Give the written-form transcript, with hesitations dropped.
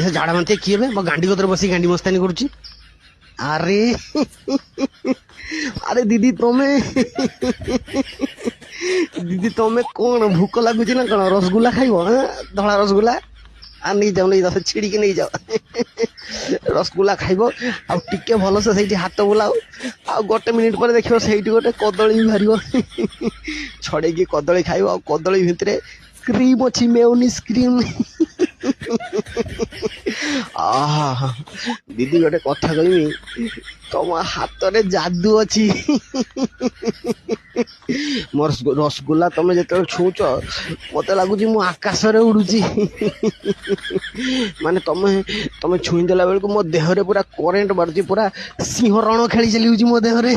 ସେ ଝାଡ଼ା ବାନ୍ତି କିଏ ବେ ମୋ ଗାଣ୍ଡି କତରେ ବସି ଗାଣ୍ଡି ମସ୍ତାନି କରୁଛି। ଆରେ ଆରେ ଦିଦି ତମେ ଦିଦି ତମେ କଣ ଭୋକ ଲାଗୁଛି ନା କଣ? ରସଗୁଲା ଖାଇବ? ଧଳା ରସଗୁଲା ନେଇଯାଅ ଛିଡ଼ିକି ନେଇଯାଅ। ରସଗୁଲା ଖାଇବ ଆଉ ଟିକେ ଭଲସେ ସେଇଠି ହାତ ବୁଲାଉ ଆଉ 1 ମିନିଟ୍ ପରେ ଦେଖିବ ସେଇଠି ଗୋଟେ କଦଳୀ ବି ବାହାରିବ। ଛଡ଼େଇକି କଦଳୀ ଖାଇବ ଆଉ କଦଳୀ ଭିତରେ କ୍ରିମ୍ ଅଛି, ମେୟୋନିଜ୍ କ୍ରିମ୍। ଆହା ଦିଦି ଗୋଟେ କଥା କହିବି, ତମ ହାତରେ ଯାଦୁ ଅଛି। ମୋର ରସଗୋଲା ତମେ ଯେତେବେଳେ ଛୁଉଁଛ ମତେ ଲାଗୁଛି ମୁଁ ଆକାଶରେ ଉଡୁଛି। ମାନେ ତମେ ଛୁଇଁ ଦେଲା ବେଳକୁ ମୋ ଦେହରେ ପୁରା କରେଣ୍ଟ ମାରୁଛି, ପୁରା ସିଂହ ରଣ ଖେଳି ଚାଲିଉଛି ମୋ ଦେହରେ।